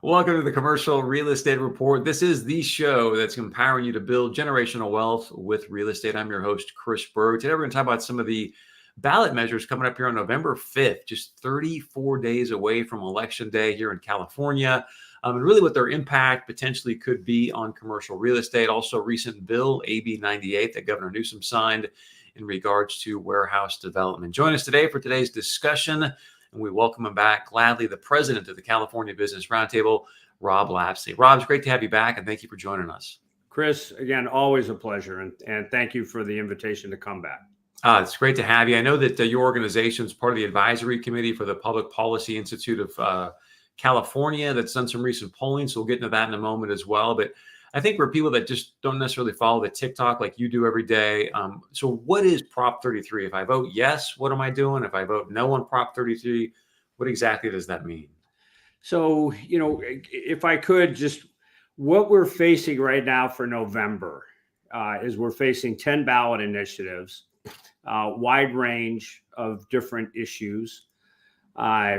Welcome to the Commercial Real Estate Report. This is the show that's empowering you to build generational wealth with real estate. I'm your host, Chris Berg. Today, we're going to talk about some of the ballot measures coming up here on November 5th, just 34 days away from Election Day here in California, and really what their impact potentially could be on commercial real estate. Also, recent bill, AB 98, that Governor Newsom signed in regards to warehouse development. Join us today for today's discussion. And we welcome him back gladly, the president of the California Business Roundtable, Rob Lapsley. Rob, it's great to have you back, and thank you for joining us. Chris, again, always a pleasure, and thank you for the invitation to come back. It's great to have you. I know that your organization is part of the advisory committee for the Public Policy Institute of California that's done some recent polling, so we'll get into that in a moment as well. But I think for people that just don't necessarily follow the TikTok like you do every day, so what is Prop 33? If I vote yes, what am I doing? If I vote no on Prop 33, what exactly does that mean? So, if I could, just what we're facing right now for November is we're facing 10 ballot initiatives, wide range of different issues,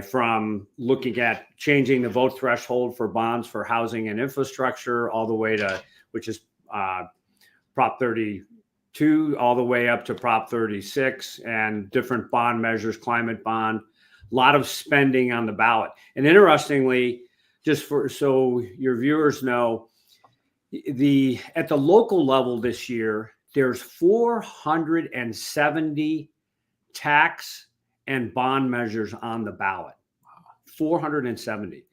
from looking at changing the vote threshold for bonds for housing and infrastructure, all the way to, which is Prop 32, all the way up to Prop 36, and different bond measures, climate bond, a lot of spending on the ballot. And interestingly, just so your viewers know, at the local level this year, there's 470 tax and bond measures on the ballot. 470.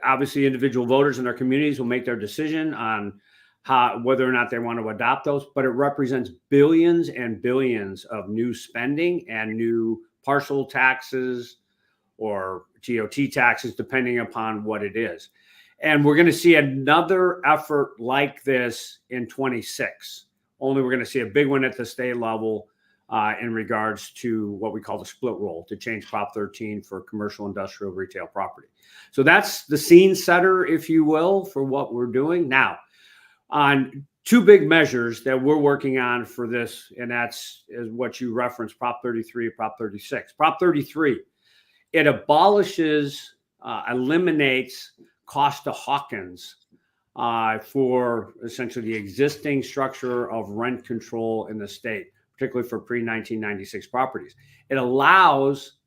Obviously, individual voters in their communities will make their decision on whether or not they want to adopt those, but it represents billions and billions of new spending and new partial taxes or GOT taxes, depending upon what it is. And we're going to see another effort like this in 26. Only we're going to see a big one at the state level in regards to what we call the split roll, to change Prop 13 for commercial, industrial, retail property. So that's the scene setter, if you will, for what we're doing now. On two big measures that we're working on for this, and that's is what you referenced, Prop 33, Prop 36. Prop 33, it eliminates Costa-Hawkins for essentially the existing structure of rent control in the state, particularly for pre-1996 properties. It allows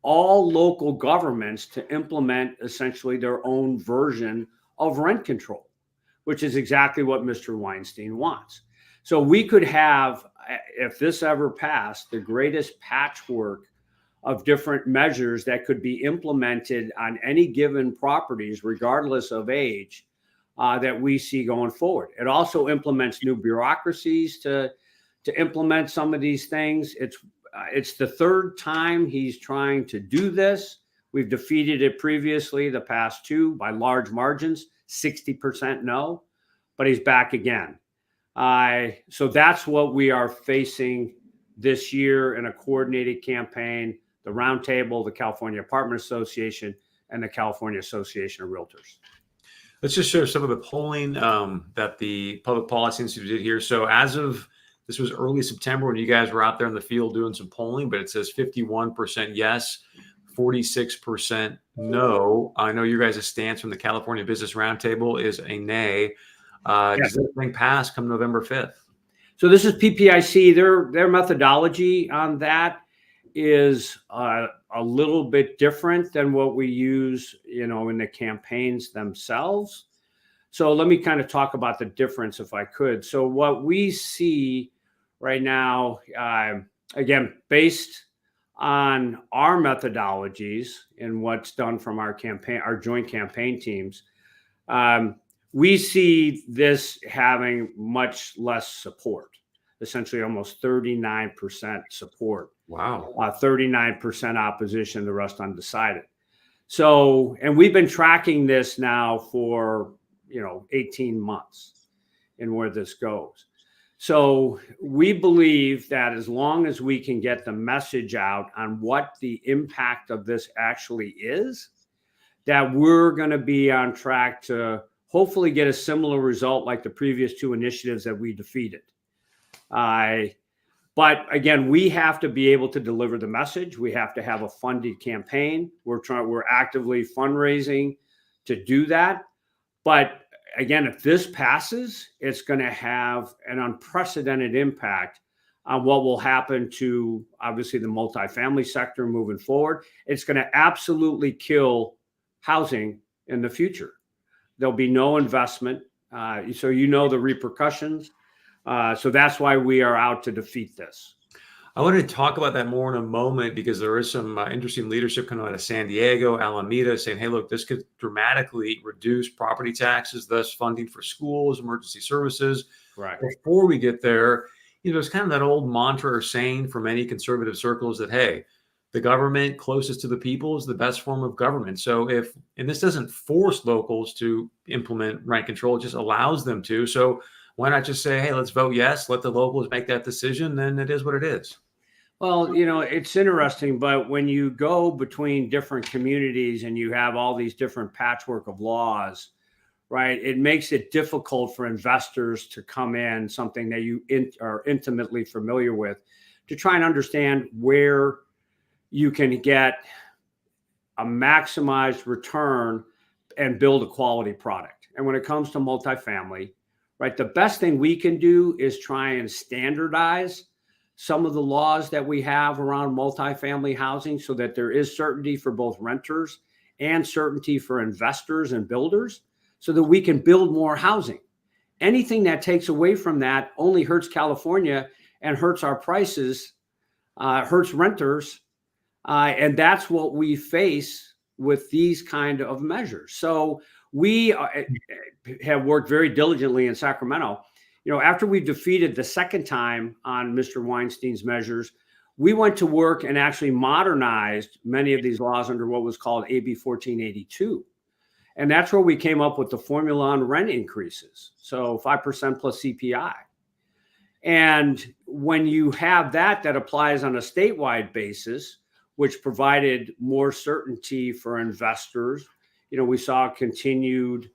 all local governments to implement essentially their own version of rent control, which is exactly what Mr. Weinstein wants. So we could have, if this ever passed, the greatest patchwork of different measures that could be implemented on any given properties, regardless of age, that we see going forward. It also implements new bureaucracies to implement some of these things. It's the third time he's trying to do this. We've defeated it previously, the past two, by large margins, 60% no, but he's back again. So that's what we are facing this year in a coordinated campaign, the Roundtable, the California Apartment Association, and the California Association of Realtors. Let's just share some of the polling that the Public Policy Institute did here. So this was early September when you guys were out there in the field doing some polling, but it says 51% yes, 46% no. I know you guys' stance from the California Business Roundtable is a nay. Does this thing pass come November 5th? So this is PPIC. Their methodology on that is a little bit different than what we use, in the campaigns themselves. So let me kind of talk about the difference, if I could. So what we see right now, again, based on our methodologies and what's done from our joint campaign teams, we see this having much less support, essentially almost 39% support. Wow. 39% opposition, the rest undecided. So, and we've been tracking this now for, 18 months and where this goes. So we believe that as long as we can get the message out on what the impact of this actually is, that we're going to be on track to hopefully get a similar result like the previous two initiatives that we defeated. But again, we have to be able to deliver the message. We have to have a funded campaign. We're actively fundraising to do that. But again, if this passes, it's going to have an unprecedented impact on what will happen to obviously the multifamily sector moving forward. It's going to absolutely kill housing in the future. There'll be no investment. So you know the repercussions. So that's why we are out to defeat this. I want to talk about that more in a moment because there is some interesting leadership coming out of San Diego, Alameda, saying, hey, look, this could dramatically reduce property taxes, thus funding for schools, emergency services. Right. Before we get there, there's kind of that old mantra or saying for many conservative circles that, hey, the government closest to the people is the best form of government. So and this doesn't force locals to implement rent control, it just allows them to. So why not just say, hey, let's vote yes, let the locals make that decision, then it is what it is. Well, it's interesting, but when you go between different communities and you have all these different patchwork of laws, right, it makes it difficult for investors to come in, something that you are intimately familiar with, to try and understand where you can get a maximized return and build a quality product. And when it comes to multifamily, right, the best thing we can do is try and standardize some of the laws that we have around multifamily housing so that there is certainty for both renters and certainty for investors and builders so that we can build more housing. Anything that takes away from that only hurts California and hurts our prices, hurts renters. And that's what we face with these kind of measures. So we have worked very diligently in Sacramento. After we defeated the second time on Mr. Weinstein's measures, we went to work and actually modernized many of these laws under what was called AB 1482. And that's where we came up with the formula on rent increases. So 5% plus CPI. And when you have that applies on a statewide basis, which provided more certainty for investors. We saw continued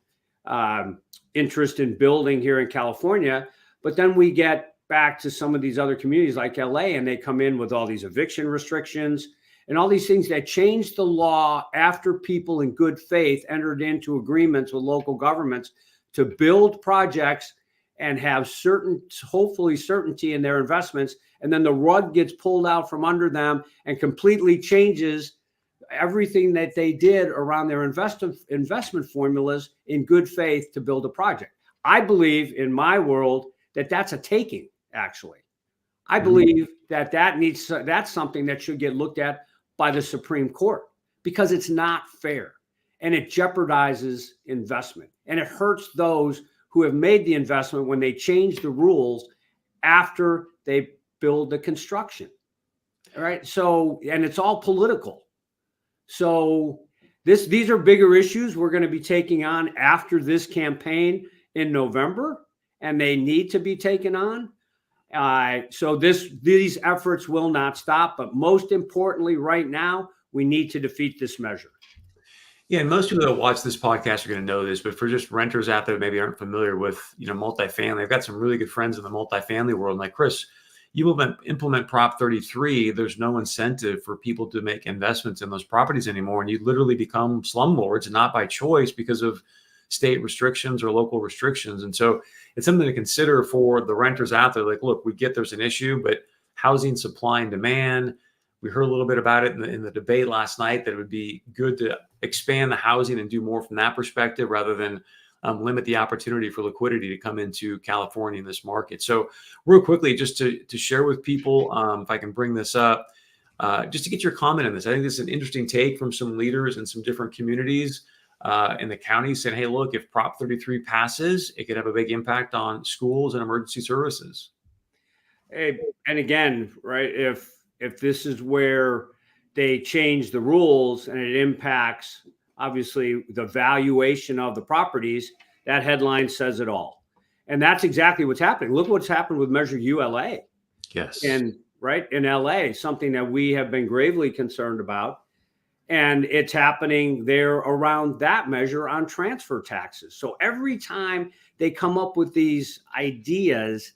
interest in building here in California, but then we get back to some of these other communities like LA, and they come in with all these eviction restrictions and all these things that changed the law after people in good faith entered into agreements with local governments to build projects and have hopefully certainty in their investments. And then the rug gets pulled out from under them and completely changes everything that they did around their investment formulas in good faith to build a project. I believe in my world that that's a taking, actually. I believe that's something that should get looked at by the Supreme Court because it's not fair and it jeopardizes investment and it hurts those who have made the investment when they change the rules after they build the construction. All right. So, and it's all political. So these are bigger issues we're going to be taking on after this campaign in November, and they need to be taken on. So these efforts will not stop. But most importantly, right now, we need to defeat this measure. Yeah, and most people that watch this podcast are going to know this, but for just renters out there that maybe aren't familiar with, multifamily, I've got some really good friends in the multifamily world. Like, Chris, you implement Prop 33, there's no incentive for people to make investments in those properties anymore. And you literally become slumlords, and not by choice because of state restrictions or local restrictions. And so it's something to consider for the renters out there. Like, look, we get there's an issue, but housing supply and demand, we heard a little bit about it in the debate last night, that it would be good to expand the housing and do more from that perspective rather than limit the opportunity for liquidity to come into California in this market. So real quickly, just to share with people, if I can bring this up, just to get your comment on this. I think this is an interesting take from some leaders in some different communities in the county saying, hey, look, if Prop 33 passes, it could have a big impact on schools and emergency services. Hey, and again, right, if this is where they change the rules and it impacts obviously the valuation of the properties, that headline says it all. And that's exactly what's happening. Look what's happened with Measure ULA. Yes. And right in LA, something that we have been gravely concerned about. And it's happening there around that measure on transfer taxes. So every time they come up with these ideas,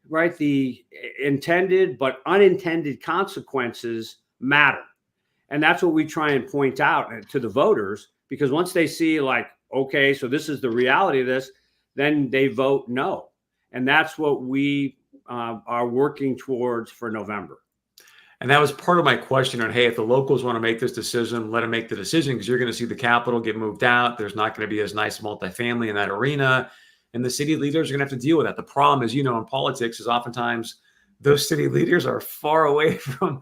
right, the intended but unintended consequences matter. And that's what we try and point out to the voters, because once they see like okay, so this is the reality of this, then they vote no. And that's what we are working towards for November. And that was part of my question on, hey, if the locals want to make this decision, let them make the decision, because you're going to see the capital get moved out. There's not going to be as nice multifamily in that arena. And the city leaders are going to have to deal with that. The problem is, in politics is oftentimes those city leaders are far away from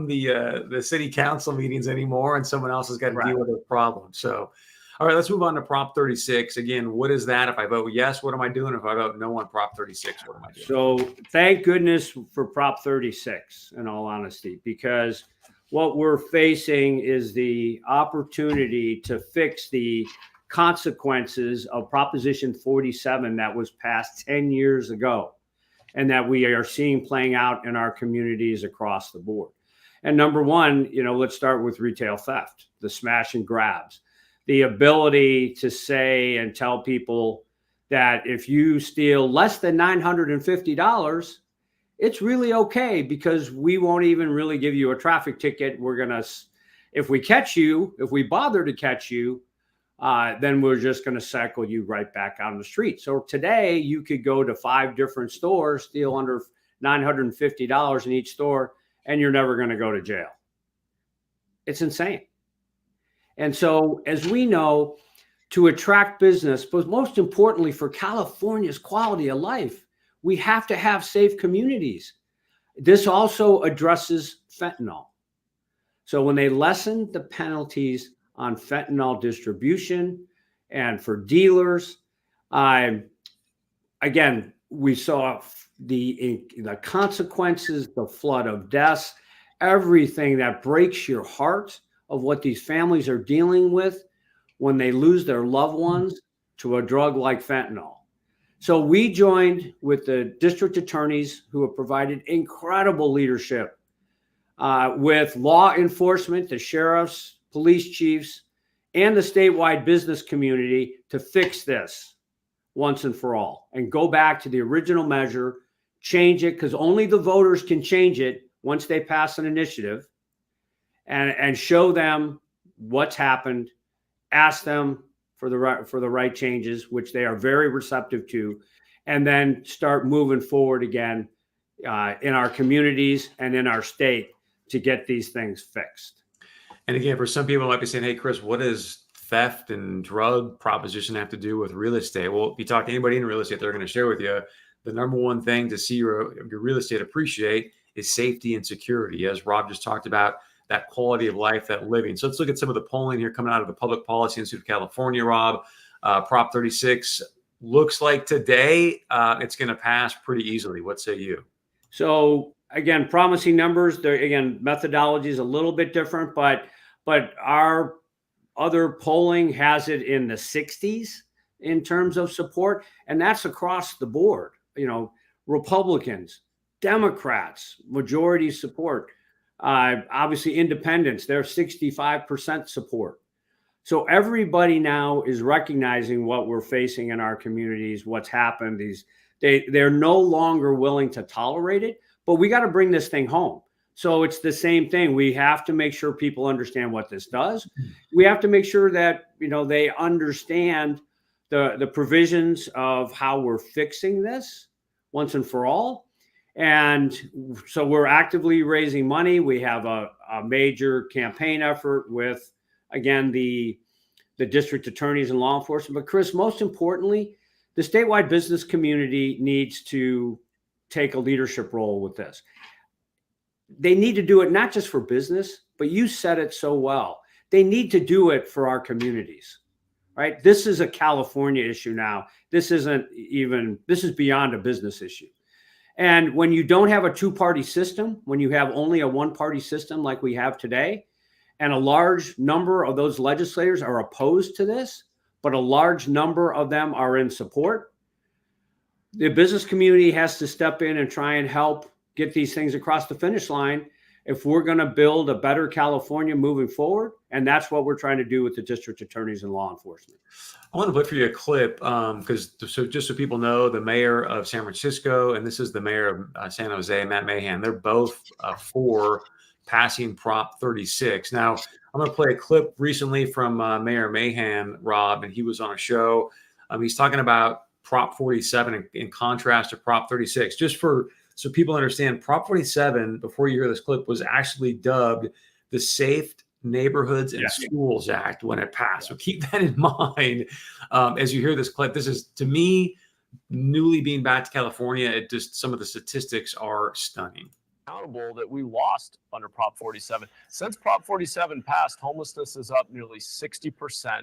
the city council meetings anymore, and someone else has got to deal with those problems. So, all right, let's move on to Prop 36. Again, what is that? If I vote yes, what am I doing? If I vote no on Prop 36, what am I doing? So thank goodness for Prop 36, in all honesty, because what we're facing is the opportunity to fix the consequences of Proposition 47 that was passed 10 years ago, and that we are seeing playing out in our communities across the board. And number one, let's start with retail theft, the smash and grabs. The ability to say and tell people that if you steal less than $950, it's really okay, because we won't even really give you a traffic ticket. We're going to, if we bother to catch you, then we're just going to cycle you right back out on the street. So today you could go to 5 different stores, steal under $950 in each store, and you're never going to go to jail. It's insane. And so, as we know, to attract business, but most importantly for California's quality of life, we have to have safe communities. This also addresses fentanyl. So when they lessen the penalties on fentanyl distribution and for dealers, again, we saw the consequences, the flood of deaths, everything that breaks your heart of what these families are dealing with when they lose their loved ones to a drug like fentanyl. So we joined with the district attorneys who have provided incredible leadership with law enforcement, the sheriffs, police chiefs, and the statewide business community to fix this once and for all and go back to the original measure, change it, because only the voters can change it once they pass an initiative, and show them what's happened, ask them for the right changes, which they are very receptive to, and then start moving forward again in our communities and in our state to get these things fixed. And again, for some people might be saying, hey, Chris, what does theft and drug proposition have to do with real estate? Well, if you talk to anybody in real estate, they're going to share with you the number one thing to see your real estate appreciate is safety and security, as Rob just talked about, that quality of life, that living. So let's look at some of the polling here coming out of the Public Policy Institute of California, Rob. Prop 36 looks like today it's going to pass pretty easily. What say you? So again, promising numbers. Again, methodology is a little bit different, but our other polling has it in the 60s in terms of support, and that's across the board. Republicans, Democrats, majority support. Obviously, independents, they're 65% support. So everybody now is recognizing what we're facing in our communities, what's happened. They're no longer willing to tolerate it, but we got to bring this thing home. So it's the same thing. We have to make sure people understand what this does. We have to make sure that they understand the provisions of how we're fixing this once and for all. And so we're actively raising money. We have a major campaign effort with, again, the district attorneys and law enforcement. But Chris, most importantly, the statewide business community needs to take a leadership role with this. They need to do it not just for business, but you said it so well. They need to do it for our communities, right? This is a California issue now. This is beyond a business issue. And when you don't have a two-party system, when you have only a one-party system like we have today, and a large number of those legislators are opposed to this, but a large number of them are in support, the business community has to step in and try and help get these things across the finish line if we're going to build a better California moving forward. And that's what we're trying to do with the district attorneys and law enforcement. I want to put for you a clip because just so people know, the mayor of San Francisco and this is the mayor of San Jose, Matt Mahan, they're both for passing Prop 36. Now, I'm going to play a clip recently from Mayor Mahan, Rob, and he was on a show. He's talking about Prop 47 in contrast to Prop 36. Just so people understand, Prop 47, before you hear this clip, was actually dubbed the Safe Neighborhoods and Schools Act when it passed. So keep that in mind as you hear this clip. This is, to me, newly being back to California, it just, some of the statistics are stunning. Accountable that we lost under Prop 47. Since Prop 47 passed, homelessness is up nearly 60%.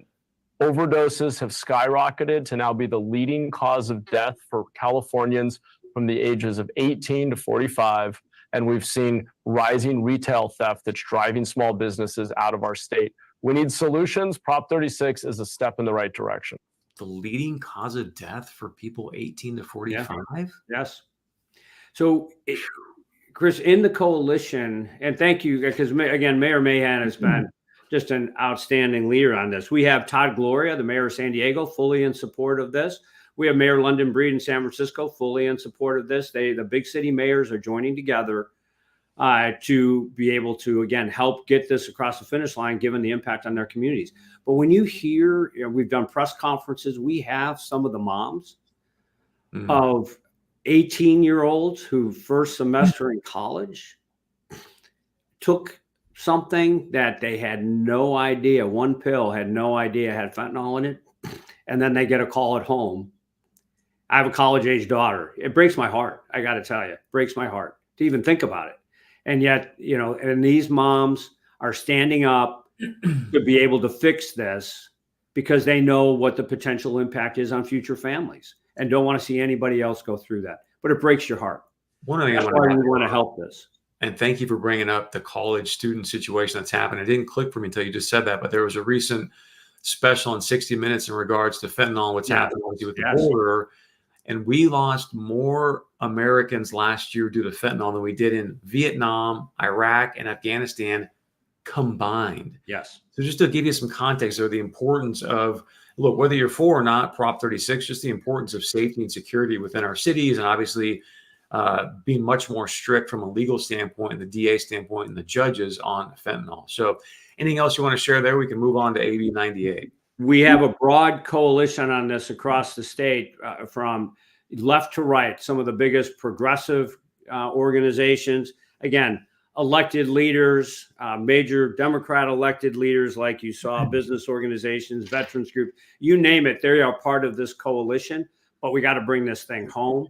Overdoses have skyrocketed to now be the leading cause of death for Californians from the ages of 18 to 45. And we've seen rising retail theft that's driving small businesses out of our state. We need solutions. Prop 36 is a step in the right direction. The leading cause of death for people 18 to 45? Yeah. Yes. So, Chris, in the coalition, and thank you, because again, Mayor Mahan has been just an outstanding leader on this. We have Todd Gloria, the mayor of San Diego, fully in support of this. We have Mayor London Breed in San Francisco, fully in support of this. The big city mayors are joining together to be able to, again, help get this across the finish line, given the impact on their communities. But when you hear, we've done press conferences, we have some of the moms of 18-year-olds who first semester in college took something that they had no idea, one pill, had no idea had fentanyl in it, and then they get a call at home. I have a college-age daughter. It breaks my heart. I got to tell you, it breaks my heart to even think about it. And yet, and these moms are standing up to be able to fix this because they know what the potential impact is on future families and don't want to see anybody else go through that. But it breaks your heart. One of the things That's why we want to help this. And thank you for bringing up the college student situation that's happened. It didn't click for me until you just said that, but there was a recent special on 60 Minutes in regards to fentanyl, what's happening with the border. And we lost more Americans last year due to fentanyl than we did in Vietnam, Iraq, and Afghanistan combined. Yes. So just to give you some context or the importance of, look, whether you're for or not Prop 36, just the importance of safety and security within our cities, and obviously being much more strict from a legal standpoint and the DA standpoint and the judges on fentanyl. So anything else you want to share there? We can move on to AB 98. We have a broad coalition on this across the state, from left to right, some of the biggest progressive organizations. Again, elected leaders, major Democrat elected leaders, like you saw, business organizations, veterans group, you name it, they are part of this coalition. But we got to bring this thing home.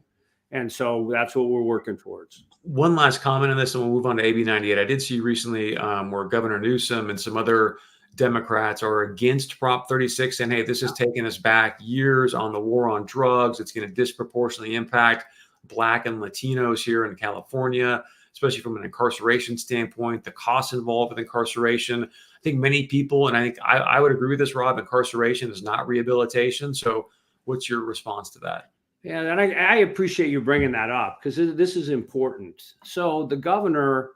And so that's what we're working towards. One last comment on this, and we'll move on to AB 98. I did see recently where Governor Newsom and some other Democrats are against Prop 36, and hey, this is taking us back years on the war on drugs. It's going to disproportionately impact Black and Latinos here in California, especially from an incarceration standpoint, the costs involved with incarceration. I think many people, and I think I would agree with this, Rob, incarceration is not rehabilitation. So what's your response to that? Yeah, and I appreciate you bringing that up because this is important. So the governor,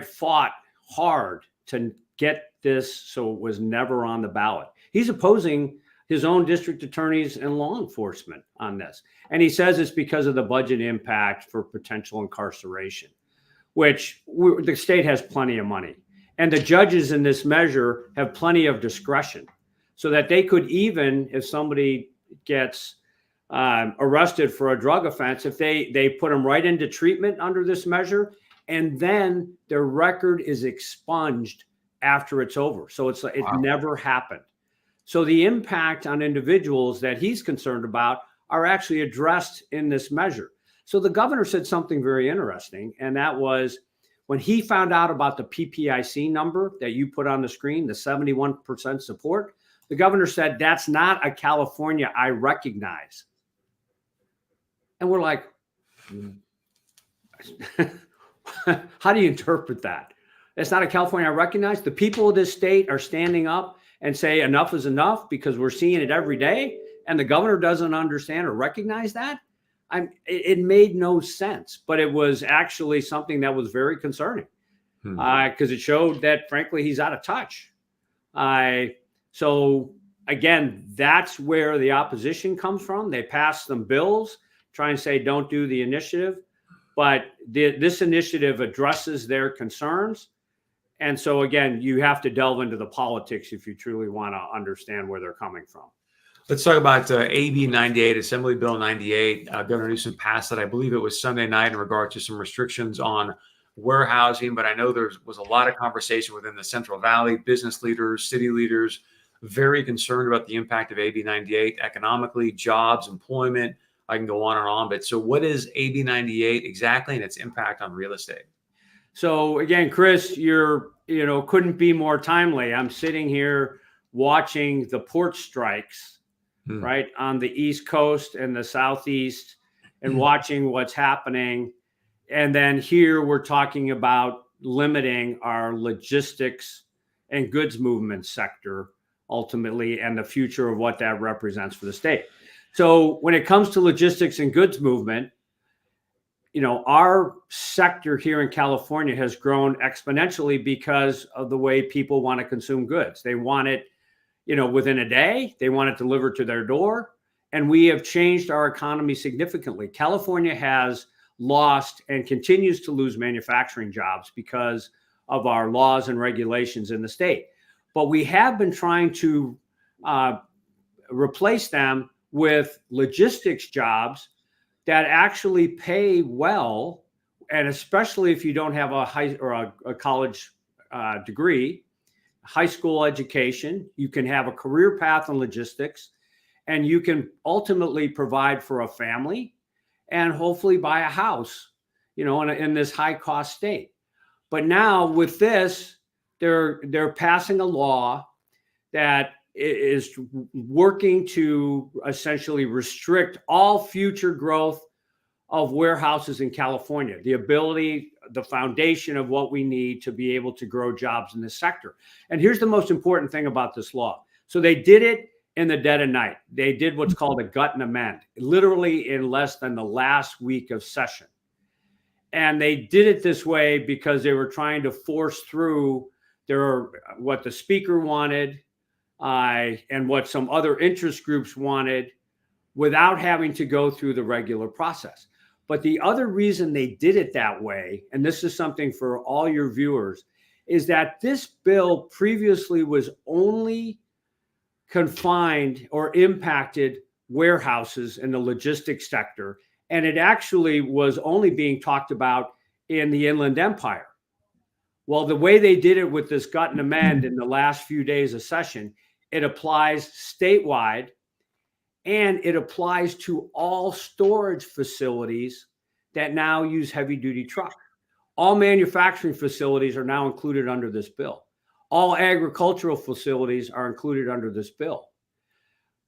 fought hard to get this so it was never on the ballot. He's opposing his own district attorneys and law enforcement on this. And he says it's because of the budget impact for potential incarceration, which the state has plenty of money. And the judges in this measure have plenty of discretion so that they could, even if somebody gets arrested for a drug offense, if they put them right into treatment under this measure, and then their record is expunged after it's over. So it's like it never happened. So the impact on individuals that he's concerned about are actually addressed in this measure. So the governor said something very interesting, and that was when he found out about the PPIC number that you put on the screen, the 71% support, the governor said, that's not a California I recognize. And we're like, how do you interpret that? It's not a California I recognize. The people of this state are standing up and say enough is enough because we're seeing it every day. And the governor doesn't understand or recognize that. It made no sense, but it was actually something that was very concerning because it showed that, frankly, he's out of touch. So again, that's where the opposition comes from. They pass some bills, try and say, don't do the initiative. But this initiative addresses their concerns. And so again, you have to delve into the politics if you truly want to understand where they're coming from. Let's talk about AB 98, Assembly Bill 98. Governor Newsom passed that, I believe it was Sunday night, in regard to some restrictions on warehousing. But I know there was a lot of conversation within the Central Valley, business leaders, city leaders, very concerned about the impact of AB 98 economically, jobs, employment. I can go on and on. But so what is AB 98 exactly and its impact on real estate? So again, Chris, couldn't be more timely. I'm sitting here watching the port strikes, right, on the East Coast and the Southeast, and watching what's happening. And then here we're talking about limiting our logistics and goods movement sector ultimately, and the future of what that represents for the state. So when it comes to logistics and goods movement, our sector here in California has grown exponentially because of the way people want to consume goods. They want it, within a day. They want it delivered to their door. And we have changed our economy significantly. California has lost and continues to lose manufacturing jobs because of our laws and regulations in the state. But we have been trying to replace them with logistics jobs that actually pay well, and especially if you don't have a high or a college degree, high school education, you can have a career path in logistics, and you can ultimately provide for a family and hopefully buy a house, in this high cost state. But now with this, they're passing a law that is working to essentially restrict all future growth of warehouses in California, the foundation of what we need to be able to grow jobs in this sector. And here's the most important thing about this law. So they did it in the dead of night. They did what's called a gut and amend, literally in less than the last week of session. And they did it this way because they were trying to force through what the speaker wanted, and what some other interest groups wanted, without having to go through the regular process. But the other reason they did it that way, and this is something for all your viewers, is that this bill previously was only confined or impacted warehouses in the logistics sector. And it actually was only being talked about in the Inland Empire. Well, the way they did it with this gut and amend in the last few days of session, it applies statewide, and it applies to all storage facilities that now use heavy duty trucks. All manufacturing facilities are now included under this bill. All agricultural facilities are included under this bill.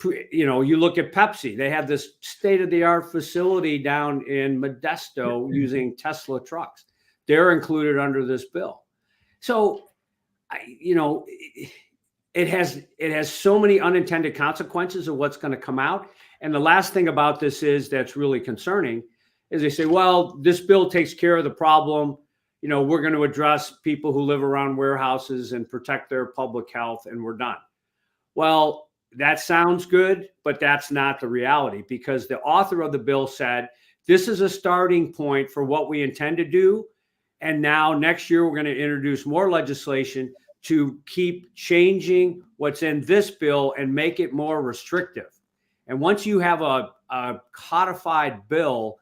You look at Pepsi, they have this state-of-the-art facility down in Modesto using Tesla trucks. They're included under this bill. So, it has so many unintended consequences of what's going to come out. And the last thing about this that's really concerning is they say, well, this bill takes care of the problem. We're going to address people who live around warehouses and protect their public health, and we're done. Well, that sounds good, but that's not the reality, because the author of the bill said, this is a starting point for what we intend to do. And now next year, we're going to introduce more legislation to keep changing what's in this bill and make it more restrictive. And once you have a codified bill,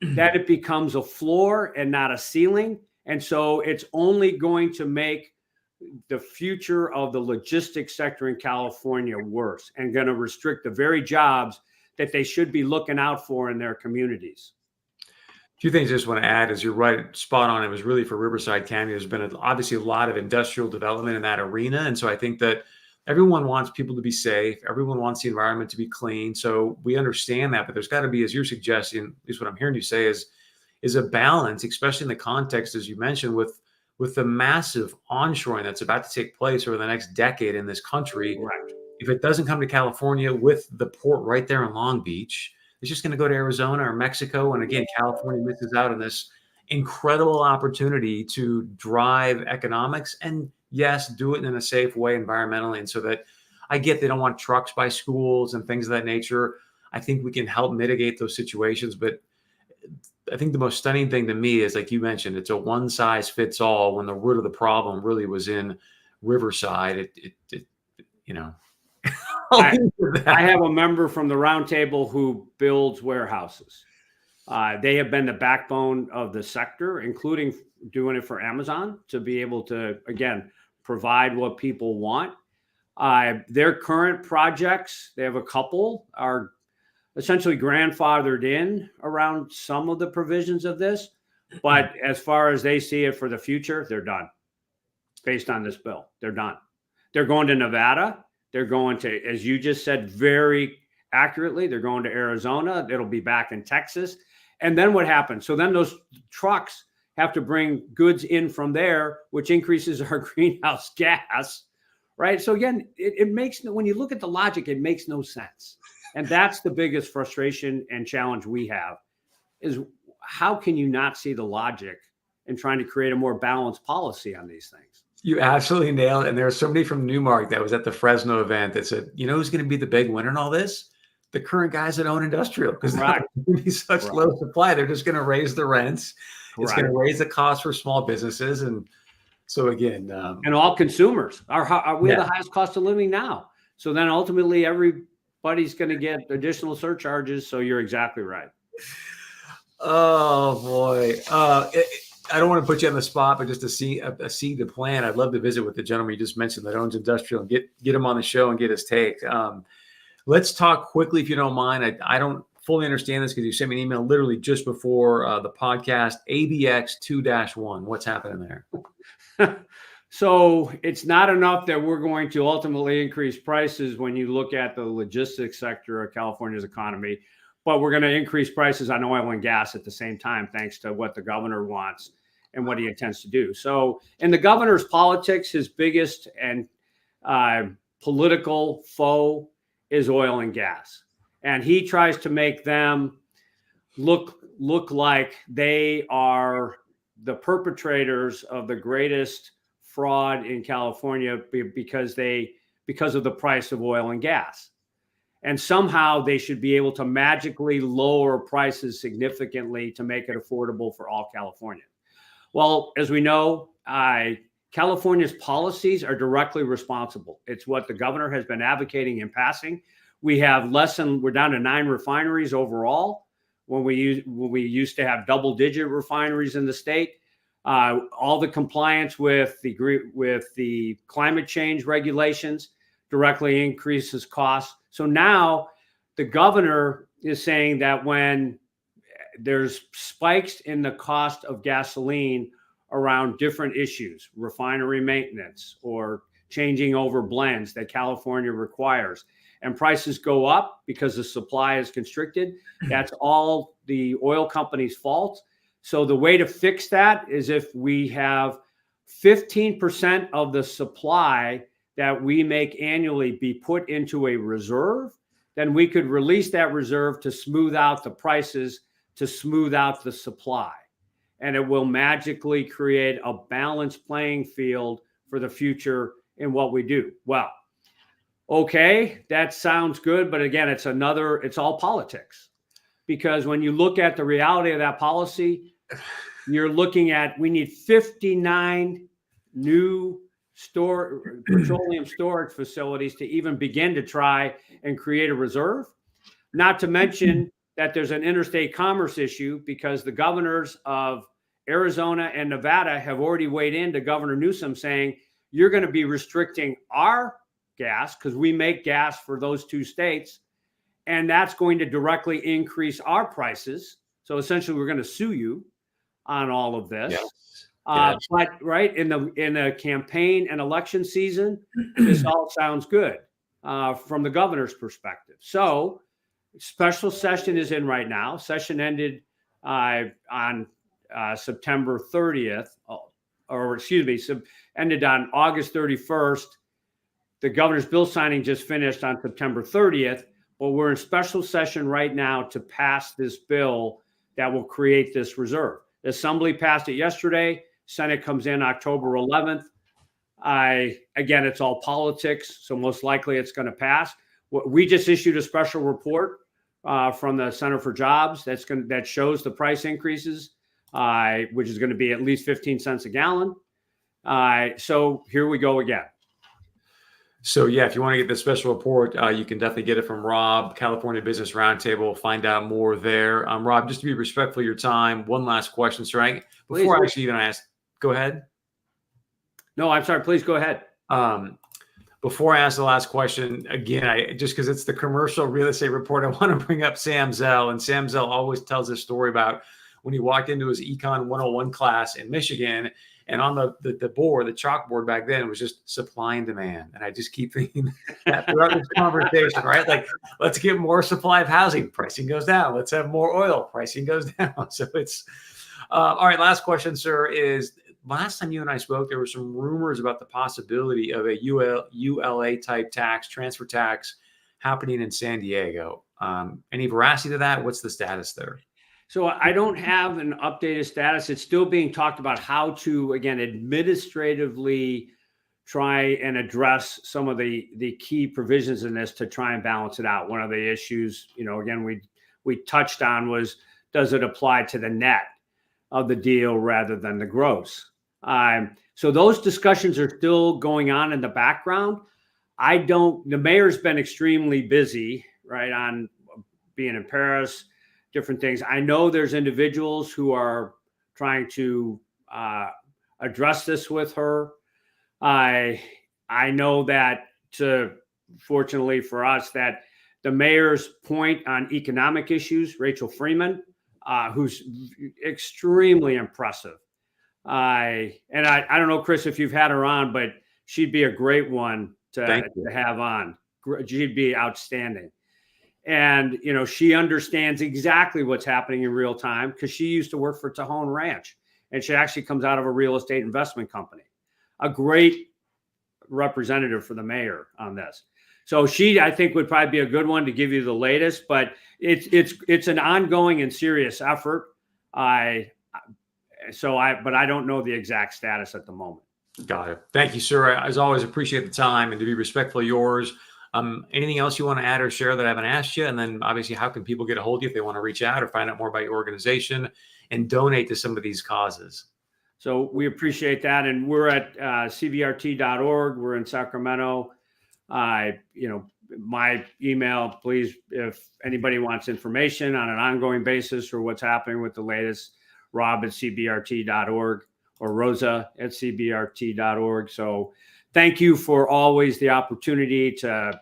that it becomes a floor and not a ceiling. And so it's only going to make the future of the logistics sector in California worse, and going to restrict the very jobs that they should be looking out for in their communities. A few things I just want to add is you're right, spot on. It was really for Riverside County. There's been obviously a lot of industrial development in that arena. And so I think that everyone wants people to be safe. Everyone wants the environment to be clean. So we understand that, but there's got to be, as you're suggesting, at least what I'm hearing you say is a balance, especially in the context, as you mentioned, with the massive onshoring that's about to take place over the next decade in this country. Right. If it doesn't come to California with the port right there in Long Beach, it's just going to go to Arizona or Mexico. And again, California misses out on this incredible opportunity to drive economics and, yes, do it in a safe way environmentally. And so that I get they don't want trucks by schools and things of that nature. I think we can help mitigate those situations. But I think the most stunning thing to me is, like you mentioned, it's a one size fits all when the root of the problem really was in Riverside. You know, I'll I, leave it at that. I have a member from the roundtable who builds warehouses. They have been the backbone of the sector, including doing it for Amazon, to be able to, again, provide what people want. Their current projects, they have a couple, are essentially grandfathered in around some of the provisions of this. But as far as they see it for the future, they're done. Based on this bill, they're done. They're going to Nevada. They're going to, as you just said very accurately, they're going to Arizona. It'll be back in Texas. And then what happens? So then those trucks have to bring goods in from there, which increases our greenhouse gas, right? So again, it makes, when you look at the logic, it makes no sense. And that's the biggest frustration and challenge we have, is how can you not see the logic in trying to create a more balanced policy on these things? You absolutely nailed it. And there was somebody from Newmark that was at the Fresno event that said, you know who's going to be the big winner in all this? The current guys that own industrial, because there's going to be such low supply. They're just going to raise the rents. It's going to raise the cost for small businesses. And so again, and all consumers we have the highest cost of living now. So then ultimately everybody's going to get additional surcharges. So you're exactly right. Oh boy. I don't want to put you on the spot, but just to see the plan, I'd love to visit with the gentleman you just mentioned that owns industrial and get him on the show and get his take. Let's talk quickly, if you don't mind. I don't fully understand this because you sent me an email literally just before the podcast. ABX 2-1. What's happening there? So it's not enough that we're going to ultimately increase prices when you look at the logistics sector of California's economy, but we're going to increase prices on oil and gas at the same time, thanks to what the governor wants and what he intends to do. So in the governor's politics, his biggest and political foe is oil and gas. And he tries to make them look like they are the perpetrators of the greatest fraud in California because of the price of oil and gas. And somehow they should be able to magically lower prices significantly to make it affordable for all Californians. Well, as we know, California's policies are directly responsible. It's what the governor has been advocating in passing. We're down to 9 refineries overall when we used to have double-digit refineries in the state. All the compliance with the climate change regulations directly increases costs. So now the governor is saying that when there's spikes in the cost of gasoline around different issues, refinery maintenance or changing over blends that California requires, and prices go up because the supply is constricted, that's all the oil company's fault. So the way to fix that is if we have 15% of the supply that we make annually be put into a reserve, then we could release that reserve to smooth out the prices, to smooth out the supply. And it will magically create a balanced playing field for the future in what we do. Well, okay, that sounds good. But again, it's all politics. Because when you look at the reality of that policy, you're looking at, we need 59 new petroleum storage facilities to even begin to try and create a reserve. Not to mention that there's an interstate commerce issue because the governors of Arizona and Nevada have already weighed in to Governor Newsom saying, you're going to be restricting our gas because we make gas for those 2 states. And that's going to directly increase our prices. So essentially, we're going to sue you on all of this. Yes. But right in a campaign and election season, this all sounds good from the governor's perspective. So special session is in right now. Session ended on September 30th, ended on August 31st. The governor's bill signing just finished on September 30th. Well, we're in special session right now to pass this bill that will create this reserve. The Assembly passed it yesterday. Senate comes in October 11th. Again, it's all politics, so most likely it's going to pass. We just issued a special report from the Center for Jobs that shows the price increases, which is going to be at least 15 cents a gallon. So here we go again. So yeah, if you want to get the special report, you can definitely get it from Rob, California Business Roundtable. Find out more there. Rob, just to be respectful of your time, one last question, sir. Before I actually even ask, go ahead. No, I'm sorry. Please go ahead. Before I ask the last question, again, just because it's the commercial real estate report, I want to bring up Sam Zell. And Sam Zell always tells this story about when he walked into his Econ 101 class in Michigan, and on the board, the chalkboard back then, it was just supply and demand. And I just keep thinking that throughout this conversation, right? Like, let's get more supply of housing, pricing goes down. Let's have more oil, pricing goes down. So it's all right. Last question, sir, is last time you and I spoke, there were some rumors about the possibility of a ULA type tax, transfer tax happening in San Diego. Any veracity to that? What's the status there? So I don't have an updated status. It's still being talked about how to, again, administratively try and address some of the key provisions in this to try and balance it out. One of the issues, again, we touched on was, does it apply to the net of the deal rather than the gross? So those discussions are still going on in the background. The mayor's been extremely busy, right, on being in Paris, different things. I know there's individuals who are trying to address this with her. I know that, fortunately for us, that the mayor's point on economic issues, Rachel Freeman, who's extremely impressive. I don't know, Chris, if you've had her on, but she'd be a great one to have on. She'd be outstanding. And, she understands exactly what's happening in real time because she used to work for Tejon Ranch, and she actually comes out of a real estate investment company. A great representative for the mayor on this. So she, I think, would probably be a good one to give you the latest, but it's an ongoing and serious effort. But I don't know the exact status at the moment. Got it. Thank you, sir. As always, appreciate the time, and to be respectful of yours. Anything else you want to add or share that I haven't asked you? And then obviously, how can people get a hold of you if they want to reach out or find out more about your organization and donate to some of these causes? So we appreciate that. And we're at cbrt.org. We're in Sacramento. My email, please, if anybody wants information on an ongoing basis or what's happening with the latest, rob@cbrt.org or rosa@cbrt.org. So thank you for always the opportunity to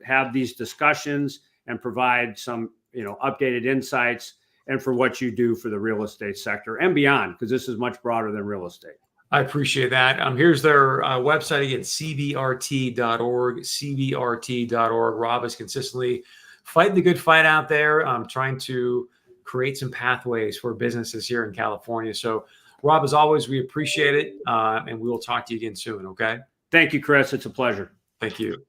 have these discussions and provide some, updated insights, and for what you do for the real estate sector and beyond, because this is much broader than real estate. I appreciate that. Here's their website again, cbrt.org, cbrt.org. Rob is consistently fighting the good fight out there, trying to create some pathways for businesses here in California. So, Rob, as always, we appreciate it, and we will talk to you again soon, okay? Thank you, Chris. It's a pleasure. Thank you.